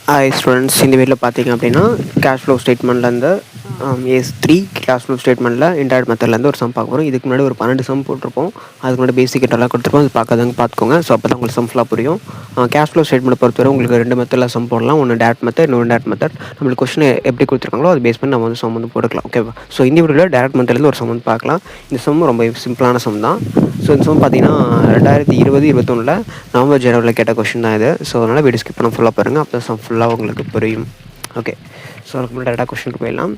Hi students, இந்த வீடியோவில் பார்த்தீங்க அப்படின்னா கேஷ் ஃப்ளோ ஸ்டேட்மெண்ட்லேருந்து S3 கேஷ் ஃப்ளோ ஸ்டேட்மெண்ட்டில் இன்டைரக்ட் மெத்தட்லேருந்து ஒரு சம் பார்க்க போகிறோம். இதுக்கு முன்னாடி ஒரு 12 சம் போட்டிருப்போம். அதுக்கு முன்னாடி பேசிக் எல்லாம் கொடுத்துருப்போம். அது பார்த்துக்கோங்க. ஸோ அப்போ தான் உங்களுக்கு சம் ஃபுல்லாக புரியும். கேஷ் ஃப்ளோ ஸ்டேட்மெண்ட் பொறுத்தவரை உங்களுக்கு 2 மெத்தடில் சம் போடலாம். ஒன்று டேரக்ட் மெத்தட், இன்னொரு இன்டைரக்ட் மெத்தட். நம்மளுக்கு கொஸ்டின் எப்படி கொடுத்துருக்காங்களோ அது பேஸ் பண்ணி நம்ம வந்து சம் வந்து போட்டுக்கலாம். ஓகேவா? ஸோ இந்த வீடியோவில் டேரக்ட் மெத்தட்லேருந்து ஒரு சம் வந்து பார்க்கலாம். இந்த சம் ரொம்ப சிம்பிளான சம் தான். ஸோ இந்த சம் பார்த்தீங்கன்னா 2020-21 நவம்பர் ஜனவரியில் கேட்ட கொஸ்டின் தான் இது. ஸோ அதனால் வீடியோ ஸ்கிப் பண்ண ஃபுல்லாக பாருங்கள். அப்போ சம் ஃபுல்லாக உங்களுக்கு புரியும். ஓகே, ஸோ அதுக்கு முன்னாடி டேரெக்டாக கொஸ்டினுக்கு போயிடலாம்.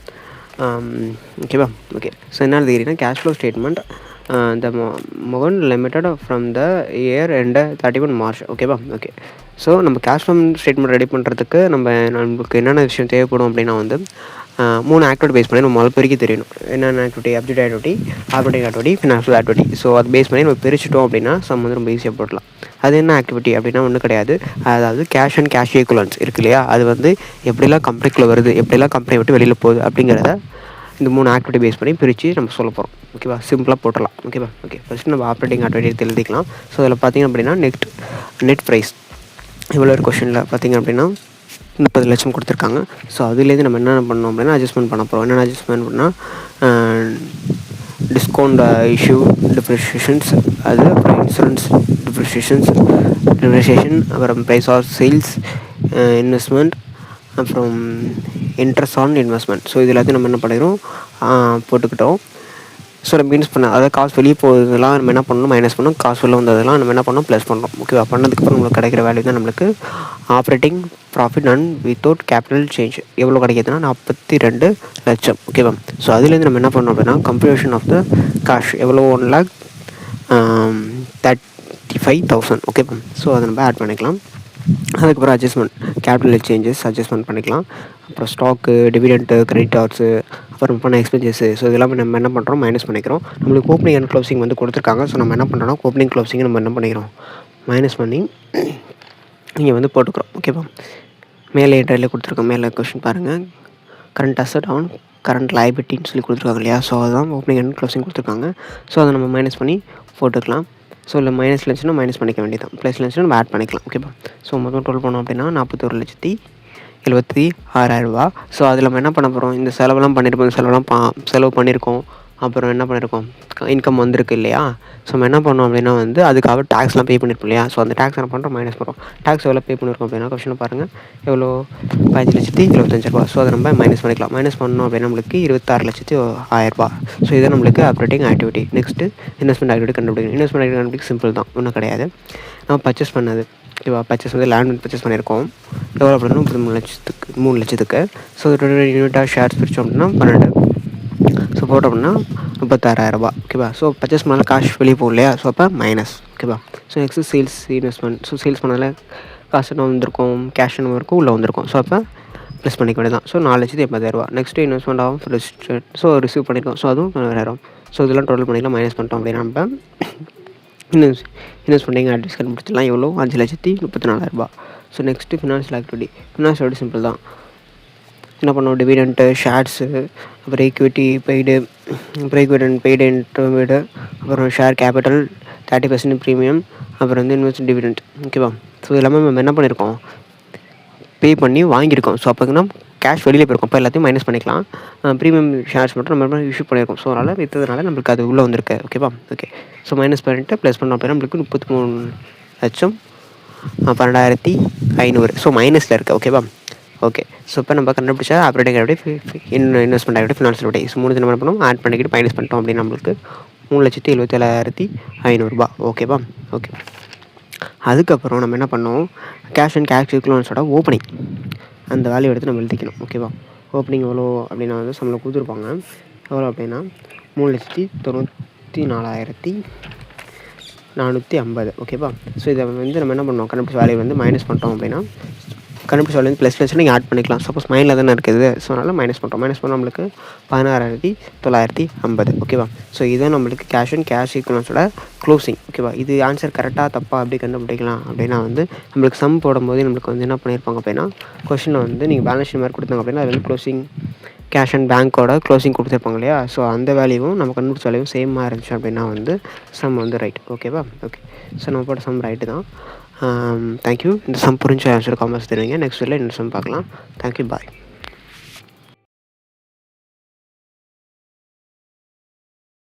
ஓகேவா? ஓகே, ஸோ என்ன எழுதிக்கிறீங்கன்னா கேஷ் ஃப்ளோ ஸ்டேட்மெண்ட் த மொகன் limited from the year end 31 March. ஓகேவா? ஓகே, ஸோ நம்ம கேஷ் ஃப்ளோ ஸ்டேட்மெண்ட் ரெடி பண்ணுறதுக்கு நம்மளுக்கு என்னென்ன விஷயம் தேவைப்படும் அப்படின்னா வந்து 3 ஆக்டிவிட்டி பேஸ் பண்ணி நம்ம பெருக்கி தெரியணும். என்னென்ன activity? Object activity, operating activity, financial activity. So அது பேஸ் பண்ணி நம்ம பிரிச்சுட்டோம் அப்படின்னா சம் வந்து ரொம்ப ஈஸியாக போடலாம். அது என்ன ஆக்டிவிட்டி அப்படின்னா ஒன்றும் கிடையாது. அதாவது கேஷ் அண்ட் கேஷ் ஈக்குவலன்ஸ் இருக்கு இல்லையா, அது வந்து எப்படிலாம் கம்பெனிக்குள்ளே வருது, எப்படிலாம் கம்பெனி விட்டு வெளியில் போகுது அப்படிங்கிறத இந்த 3 ஆக்டிவிட்டி பேஸ் பண்ணி பிரித்து நம்ம சொல்ல போகிறோம். ஓகேவா? சிம்பிளாக போட்டலாம். ஓகேவா? ஓகே, ஃபஸ்ட்டு நம்ம ஆப்ரேட்டிங் ஆக்டிவிட்டி எழுதிக்கலாம். ஸோ அதில் பார்த்திங்க அப்படின்னா நெட் ப்ரைஸ் இவ்வளோ ஒரு கொஷனில் பார்த்திங்க அப்படின்னா 30 லட்சம் கொடுத்துருக்காங்க. ஸோ அதுலேருந்து நம்ம என்னென்ன பண்ணோம் அப்படின்னா அட்ஜஸ்ட்மெண்ட் பண்ண போகிறோம். என்னென்ன அட்ஜஸ்ட்மெண்ட் பண்ணால் டிஸ்கவுண்ட் இஷ்யூ டிப்ரிஷியேஷன்ஸ், அது அப்புறம் இன்சூரன்ஸ் டிப்ரிஷியேஷன், அப்புறம் ப்ரைஸ் ஆஃப் சேல்ஸ், இன்வெஸ்ட்மெண்ட், அப்புறம் இன்ட்ரெஸ்ட் ஆன் இன்வெஸ்ட்மெண்ட். ஸோ இது எல்லாத்தையும் நம்ம என்ன பண்ணிடுறோம், போட்டுக்கிட்டோம். ஸோ நம்ம மீன்ஸ் பண்ண அதாவது காசு வெளியே போகுதுலாம் நம்ம என்ன பண்ணணும், மைனஸ் பண்ணணும். காசு வெளில வந்ததெல்லாம் நம்ம என்ன பண்ணணும், ப்ளஸ் பண்ணணும். ஓகேவா? பண்ணதுக்கப்புறம் நம்மளுக்கு கிடைக்கிற வேல்யூ தான் நம்மளுக்கு operating profit and without capital change. எவ்வளோ கிடைக்கிதுன்னா 42 லட்சம். ஓகேவா? ஸோ அதுலேருந்து நம்ம என்ன பண்ணோம் அப்படின்னா கம்ப்யூஷன் ஆஃப் த காஷ் எவ்வளோ 1,35,000. ஓகேவா? ஸோ அதை நம்ம ஆட் பண்ணிக்கலாம். அதுக்கப்புறம் அட்ஜஸ்ட்மெண்ட், கேபிட்டல் சேஞ்சஸ் அட்ஜஸ்ட்மெண்ட் பண்ணிக்கலாம். அப்புறம் ஸ்டாக்கு, டிவிடெண்ட்டு, கிரெடிட்டார்ஸு, அப்புறம் பண்ண எக்ஸ்பென்சஸ்ஸு. ஸோ இதெல்லாம் நம்ம என்ன பண்ணுறோம், மைனஸ் பண்ணிக்கிறோம். நம்மளுக்கு ஓப்பனிங் அண்ட் க்ளோசிங் வந்து கொடுத்துருக்காங்க. ஸோ நம்ம என்ன பண்ணுறோம்னா ஓப்பனிங் க்ளோசிங்கை நம்ம என்ன பண்ணிக்கிறோம், மைனஸ் பண்ணி இங்கே வந்து போட்டுக்கிறோம். ஓகேவா? மேலே என்ட்ரியில் கொடுத்துருக்கோம். மேலே கொஸ்டின் பாருங்கள், கரண்ட் அசட் ஆன் கரண்ட் லைபிலிட்டின்னு சொல்லி கொடுத்துருக்காங்க இல்லையா. ஸோ அதுதான் ஓப்பனிங் அண்ட் க்ளோசிங் கொடுத்துருக்காங்க. ஸோ அதை நம்ம மைனஸ் பண்ணி போட்டுக்கலாம். ஸோ இல்லை மைனஸ் இருந்துச்சுன்னா மைனஸ் பண்ணிக்க வேண்டியதான், ப்ளஸ் இருந்துச்சுன்னா நம்ம ஆட் பண்ணிக்கலாம். ஓகேவா? ஸோ மொத்தம் டோட்டல் பண்ணோம் அப்படின்னா 41,76,000. ஸோ அதில் நம்ம என்ன பண்ண போகிறோம், இந்த செலவெல்லாம் செலவு பண்ணியிருக்கோம். அப்புறம் என்ன பண்ணியிருக்கோம், இன்கம் வந்திருக்கு இல்லையா. ஸோ நம்ம என்ன பண்ணோம் அப்படின்னா வந்து அதுக்காக டேக்ஸ்லாம் பே பண்ணியிருப்போம் இல்லையா. ஸோ அந்த டேக்ஸ் என்ன பண்ணுறோம், மைனஸ் பண்ணுறோம். டேக்ஸ் எவ்வளோ பே பண்ணியிருக்கோம் அப்படின்னா கொஸ்டினை பாருங்கள், எவ்வளோ 15,75,000. ஸோ அதை நம்ம மைனஸ் பண்ணிக்கலாம். மைனஸ் பண்ணோம் அப்படின்னா நம்மளுக்கு 26,100,000. ஸோ இதை நம்மளுக்கு operating activity. Next investment activity கண்டுபிடிக்கணும். இன்வெஸ்ட்மெண்ட் ஆக்டிவிட்டி கண்டுபிடிக்க சிம்பிள் தான், ஒன்றும் கிடையாது. நம்ம பர்ச்சேஸ் பண்ணது, ஓகேவா? பர்ச்சேஸ் வந்து லேண்ட் வந்து பர்ச்சேஸ் பண்ணியிருக்கோம். எவ்வளோ அப்படின்னா 3 லட்சத்துக்கு. ஸோ 20 யூனிட்டாக ஷேர்ஸ் பிரித்தோம் அப்படின்னா 12. ஸோ போட்டோம் அப்படின்னா 36,000. ஓகேவா? ஸோ பர்ச்சேஸ் பண்ணாலும் காசு வெளியே போகும் இல்லையா. ஸோ அப்போ மைனஸ். ஓகேவா? So next sales investment. So sales பண்ணதில் காசு என்ன வந்திருக்கும், கேஷ் என்ன இருக்கும், உள்ளே வந்திருக்கும். ஸோ அப்போ ப்ளஸ் பண்ணிக்க வேண்டியது தான். ஸோ 4,80,000. நெக்ஸ்ட்டு இன்வெஸ்ட்மெண்ட் ஆகும் ரிஜிஸ்டர்ட். ஸோ ரிசீவ் பண்ணியிருக்கோம். ஸோ அதுவும் 4,000. ஸோ இதெல்லாம் டோட்டல் பண்ணிக்கலாம், மைனஸ் பண்ணிட்டோம் அப்படின்னா நம்ம இன்வெஸ்ட்மெண்ட்டிங் ஆக்டிவிட்டிஸ் கண்டுபிடிச்சிடலாம். எவ்வளோ 5,34,000. So next financial activity. Financial activity simple தான். என்ன பண்ணுவோம், டிவிடெண்ட்டு, ஷேர்ஸு, அப்புறம் ஈக்விட்டி பெய்டு, அப்புறம் ஈக்விட்டி பெய்டு இன்டர்மீடு, அப்புறம் ஷேர் கேபிட்டல் 30% ப்ரீமியம், அப்புறம் வந்து இன்வெஸ்ட் டிவிடெண்ட். ஓகேவா? ஸோ எல்லாமே நம்ம என்ன பண்ணியிருக்கோம், பே பண்ணி வாங்கியிருக்கோம். ஸோ அப்போங்கன்னா கேஷ் வெளியில் போயிருக்கோம். அப்போ எல்லாத்தையும் மைனஸ் பண்ணிக்கலாம். ப்ரீமியம் ஷேர்ஸ் மட்டும் நம்ம இஷ்யூ பண்ணியிருக்கோம். ஸோ அதனால் விற்றதுனால நம்மளுக்கு அது உள்ளே வந்திருக்கு. ஓகேவா? ஓகே, ஸோ மைனஸ் பண்ணிட்டு ப்ளஸ் பண்ணோம் அப்படின்னா நம்மளுக்கு 33,12,500. ஸோ மைனஸில் இருக்குது. ஓகேவா? ஓகே, ஸோ இப்போ நம்ம கண்டுபிடிச்சா operating activity, investment activity, financial activity. So 3 நம்ம என்ன பண்ணோம், ஆட் பண்ணிக்கிட்டு மைனஸ் பண்ணிட்டோம் அப்படின்னா நம்மளுக்கு 3,77,500. ஓகேவா? ஓகே, அதுக்கப்புறம் நம்ம என்ன பண்ணோம், கேஷ் அண்ட் கேஷ் ஈக்குவலன்ஸோட ஓப்பனிங் அந்த வேல்யூ எடுத்து நம்ம எழுதிக்கணும். ஓகேவா? ஓப்பனிங் எவ்வளோ அப்படின்னா வந்து நம்மளுக்கு கொடுத்துருப்பாங்க. எவ்வளோ அப்படின்னா 3,94,450. ஓகேவா? ஸோ இதை வந்து நம்ம என்ன பண்ணோம், கண்டுபிடிச்ச வேல்யூ வந்து மைனஸ் பண்ணிட்டோம் அப்படின்னா கண்டுபிடிச்ச வேல்யூ வந்து ப்ளஸ் வச்சு நீங்கள் ஆட் பண்ணிக்கலாம். சப்போஸ் மைனில் தானே இருக்குது. ஸோ அதனால் மைனஸ் பண்ணுறோம். மைனஸ் பண்ணால் நம்மளுக்கு 16,950. ஓகேவா? ஸோ இதுதான் நம்மளுக்கு கேஷ் அண்ட் கேஷ் ஈக்குவலன்ஸோட க்ளோசிங். ஓகேவா? இது ஆன்சர் கரெக்டாக தப்பாக அப்படி கண்டுபிடிக்கலாம் அப்படின்னா வந்து நம்மளுக்கு சம் போடும்போது நம்மளுக்கு வந்து என்ன பண்ணியிருப்பாங்க அப்படின்னா கொஸ்டினில் வந்து நீங்கள் பேலன்ஸ் ஷீட் மாதிரி கொடுத்தாங்க அப்படின்னா அது வந்து க்ளோசிங் கேஷ் அண்ட் பேங்க்கோட க்ளோசிங் கொடுத்துருப்பாங்க இல்லையா. ஸோ அந்த வேல்யூவும் நம்ம கண்டுபிடிச்ச வேல்யூவும் சேமாக இருந்துச்சு அப்படின்னா வந்து சம் வந்து ரைட். ஓகேவா? ஓகே, ஸோ நம்ம போட்ட சம் ரைட்டு தான். தேங்க்யூ. இந்த சம் புரிஞ்ச ஆன்சர் காமர்ஸ் தருவீங்க. நெக்ஸ்ட் வீடியோவில் இந்த சம் பார்க்கலாம். தேங்க்யூ. பாய்.